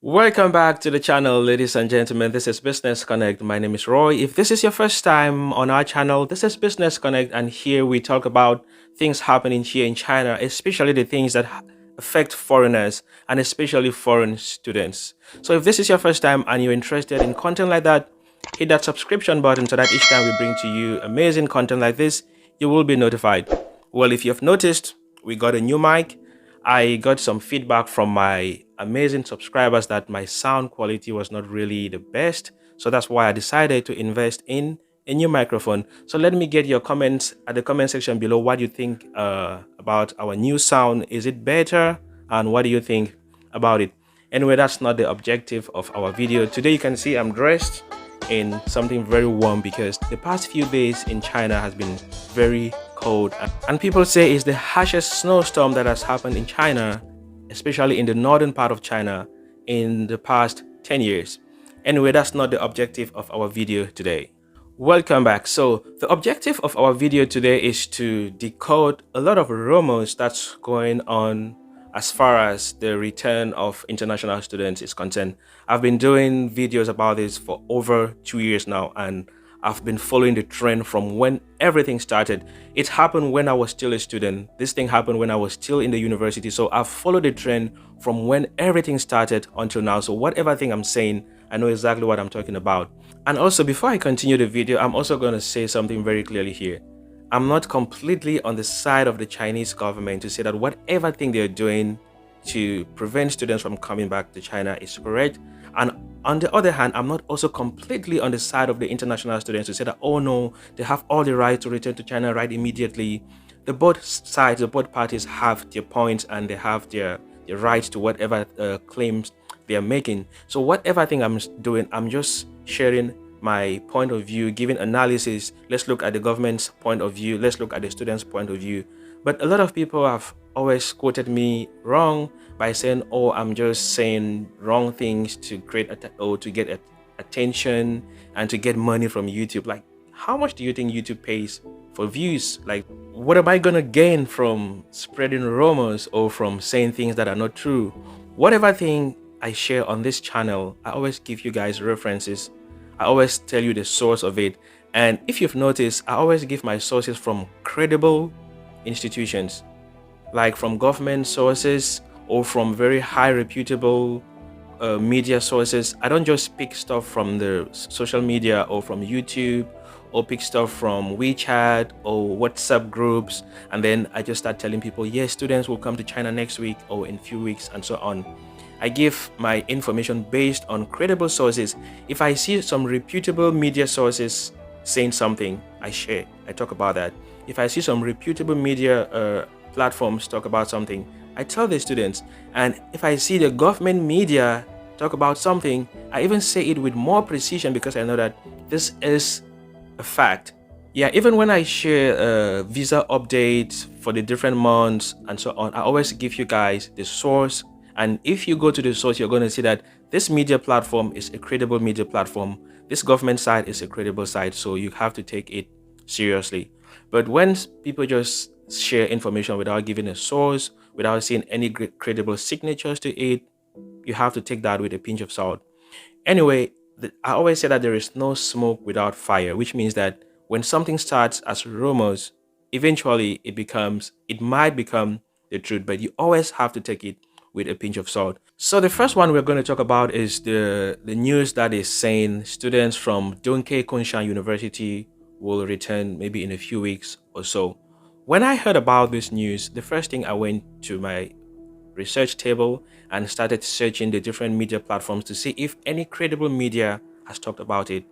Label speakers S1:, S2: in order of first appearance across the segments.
S1: Welcome back to the channel, ladies and gentlemen. This is Business Connect. My name is Roy. If this is your first time on our channel, this is Business Connect, and here we talk about things happening here in China, especially the things that affect foreigners and especially foreign students. So if this is your first time and you're interested in content like that, hit that subscription button so that each time we bring to you amazing content like this, you will be notified. Well, if you've noticed, we got a new mic. I got some feedback from my amazing subscribers that my sound quality was not really the best. So that's why I decided to invest in a new microphone. So let me get your comments at the comment section below. What do you think about our new sound? Is it better? And what do you think about it? Anyway, that's not the objective of our video. Today you can see I'm dressed in something very warm because the past few days in China has been very cold, and people say it's the harshest snowstorm that has happened in China, especially in the northern part of China, in the past 10 years. Anyway, that's not the objective of our video today. Welcome back. So the objective of our video today is to decode a lot of rumors that's going on as far as the return of international students is concerned. I've been doing videos about this for over 2 years now, and I've been following the trend from when everything started. It happened when I was still a student. This thing happened when I was still in the university. So I've followed the trend from when everything started until now. So whatever thing I'm saying, I know exactly what I'm talking about. And also, before I continue the video, I'm also going to say something very clearly here. I'm not completely on the side of the Chinese government to say that whatever thing they're doing to prevent students from coming back to China is correct. And on the other hand, I'm not also completely on the side of the international students to say that, oh no, they have all the right to return to China right immediately. The both sides, the both parties have their points and they have their right to whatever claims they are making. So whatever thing I'm doing, I'm just sharing my point of view, giving analysis. Let's look at the government's point of view. Let's look at the students' point of view. But a lot of people have always quoted me wrong by saying, oh, I'm just saying wrong things to create to get attention and to get money from YouTube. Like, how much do you think YouTube pays for views? Like, what am I gonna gain from spreading rumors or from saying things that are not true? Whatever thing I share on this channel, I always give you guys references. I always tell you the source of it. And if you've noticed, I always give my sources from credible institutions, like from government sources or from very high reputable media sources. I don't just pick stuff from the social media or from YouTube or pick stuff from WeChat or WhatsApp groups, and then I just start telling people, yes, students will come to China next week or in a few weeks and so on. I give my information based on credible sources. If I see some reputable media sources saying something, I share, I talk about that. If I see some reputable media platforms talk about something, I tell the students. And if I see the government media talk about something, I even say it with more precision because I know that this is a fact. Yeah, even when I share visa updates for the different months and so on, I always give you guys the source. And if you go to the source, you're going to see that this media platform is a credible media platform. This government site is a credible site. So you have to take it seriously. But when people just share information without giving a source, without seeing any credible signatures to it, you have to take that with a pinch of salt. Anyway, I always say that there is no smoke without fire, which means that when something starts as rumors, eventually it might become the truth, but you always have to take it with a pinch of salt. So the first one we're going to talk about is the news that is saying students from Dongke Kunshan University will return maybe in a few weeks or so. When I heard about this news, the first thing I went to my research table and started searching the different media platforms to see if any credible media has talked about it.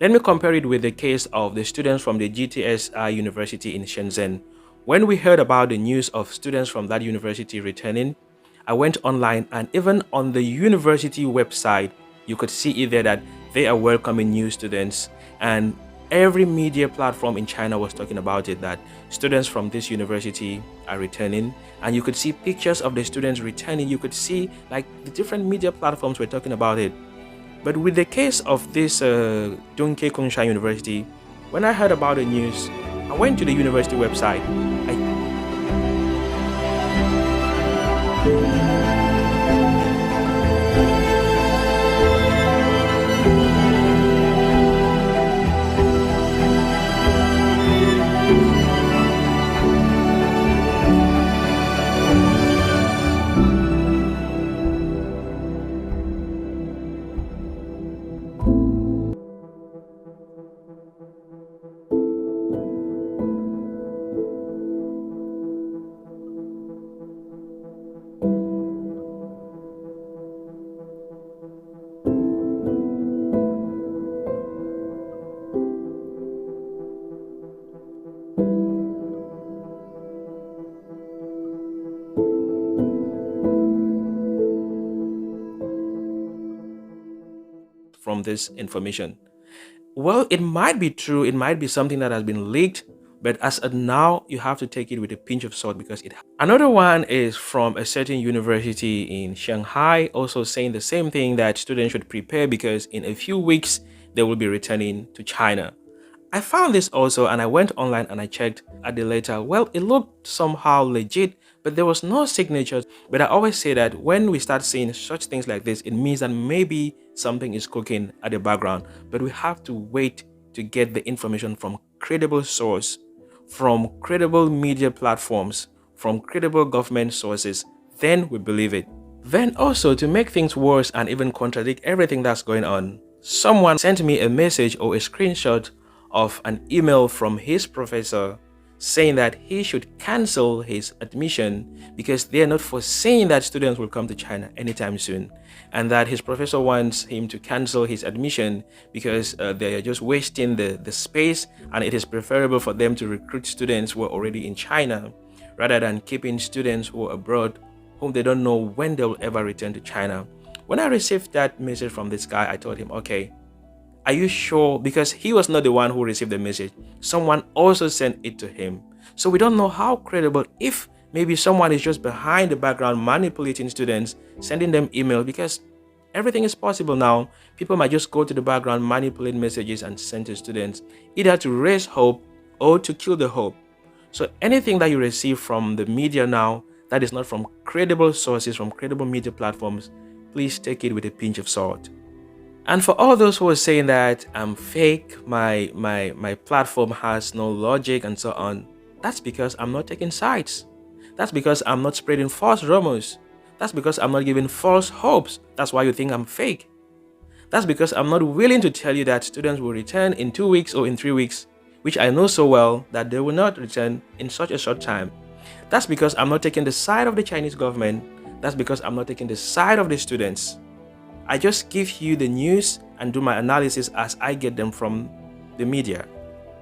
S1: Let me compare it with the case of the students from the GTSI University in Shenzhen. When we heard about the news of students from that university returning, I went online, and even on the university website, you could see either that they are welcoming new students, and every media platform in China was talking about it, that students from this university are returning, and you could see pictures of the students returning. You could see like the different media platforms were talking about it. But with the case of this Dongke Kunshan University, when I heard about the news, I went to the university website. from this information? Well, it might be true. It might be something that has been leaked, but as of now, you have to take it with a pinch of salt because it. Another one is from a certain university in Shanghai, also saying the same thing, that students should prepare because in a few weeks they will be returning to China. I found this also and I went online and I checked at the letter. Well, it looked somehow legit, but there was no signature. But I always say that when we start seeing such things like this, it means that maybe something is cooking at the background. But we have to wait to get the information from credible source, from credible media platforms, from credible government sources. Then we believe it. Then also, to make things worse and even contradict everything that's going on, someone sent me a message or a screenshot of an email from his professor saying that he should cancel his admission because they are not foreseeing that students will come to China anytime soon, and that his professor wants him to cancel his admission because they are just wasting the space, and it is preferable for them to recruit students who are already in China rather than keeping students who are abroad whom they don't know when they will ever return to China. When I received that message from this guy, I told him, okay, are you sure? Because he was not the one who received the message. Someone also sent it to him. So we don't know how credible, if maybe someone is just behind the background manipulating students, sending them email, because everything is possible now. People might just go to the background, manipulate messages and send to students, either to raise hope or to kill the hope. So anything that you receive from the media now that is not from credible sources, from credible media platforms, please take it with a pinch of salt. And for all those who are saying that I'm fake, my platform has no logic and so on, that's because I'm not taking sides. That's because I'm not spreading false rumors. That's because I'm not giving false hopes. That's why you think I'm fake. That's because I'm not willing to tell you that students will return in 2 weeks or in 3 weeks, which I know so well that they will not return in such a short time. That's because I'm not taking the side of the Chinese government. That's because I'm not taking the side of the students. I just give you the news and do my analysis as I get them from the media.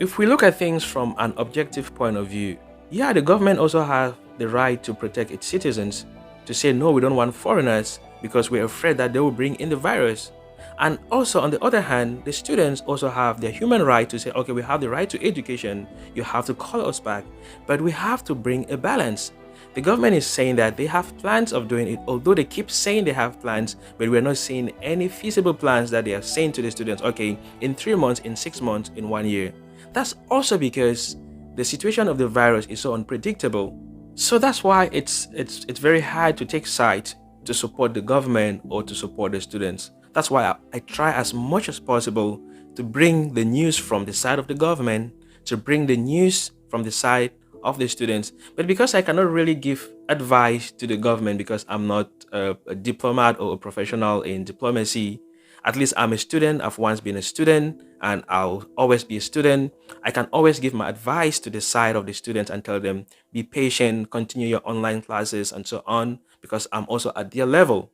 S1: If we look at things from an objective point of view, yeah, the government also has the right to protect its citizens, to say no, we don't want foreigners because we're afraid that they will bring in the virus. And also, on the other hand, the students also have their human right to say, okay, we have the right to education, you have to call us back, but we have to bring a balance. The government is saying that they have plans of doing it, although they keep saying they have plans, but we're not seeing any feasible plans that they are saying to the students, okay, in 3 months, in 6 months, in 1 year. That's also because the situation of the virus is so unpredictable. So that's why it's very hard to take sides to support the government or to support the students. That's why I try as much as possible to bring the news from the side of the government, to bring the news from the side of the students. But because I cannot really give advice to the government because I'm not a diplomat or a professional in diplomacy, at least I'm a student. I've once been a student and I'll always be a student. I can always give my advice to the side of the students and tell them, be patient, continue your online classes and so on, because I'm also at their level.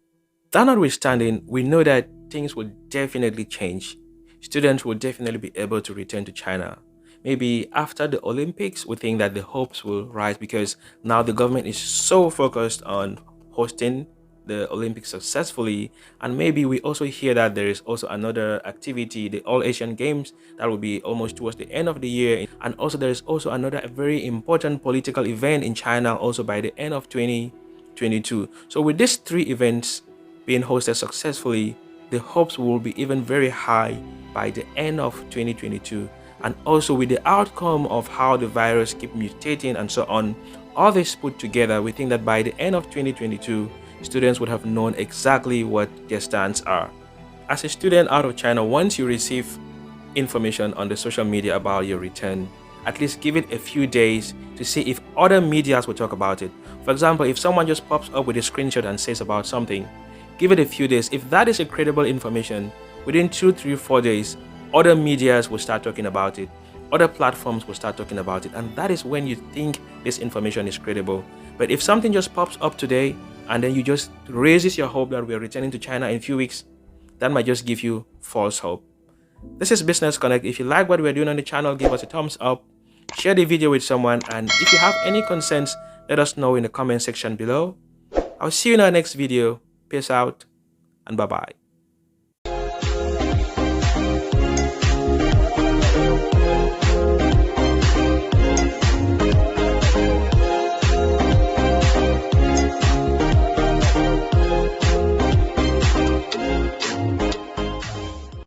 S1: That notwithstanding, we know that things will definitely change. Students will definitely be able to return to China. Maybe after the Olympics, we think that the hopes will rise because now the government is so focused on hosting the Olympics successfully. And maybe we also hear that there is also another activity, the All Asian Games, that will be almost towards the end of the year. And also there is also another very important political event in China also by the end of 2022. So with these 3 events being hosted successfully, the hopes will be even very high by the end of 2022. And also with the outcome of how the virus keep mutating and so on, all this put together, we think that by the end of 2022, students would have known exactly what their stands are. As a student out of China, once you receive information on the social media about your return, at least give it a few days to see if other medias will talk about it. For example, if someone just pops up with a screenshot and says about something, give it a few days. If that is a credible information, within 2, 3, 4 days, other medias will start talking about it. Other platforms will start talking about it. And that is when you think this information is credible. But if something just pops up today and then you just raises your hope that we're returning to China in a few weeks, that might just give you false hope. This is Business Connect. If you like what we're doing on the channel, give us a thumbs up, share the video with someone, and if you have any concerns, let us know in the comment section below. I'll see you in our next video. Peace out and bye-bye.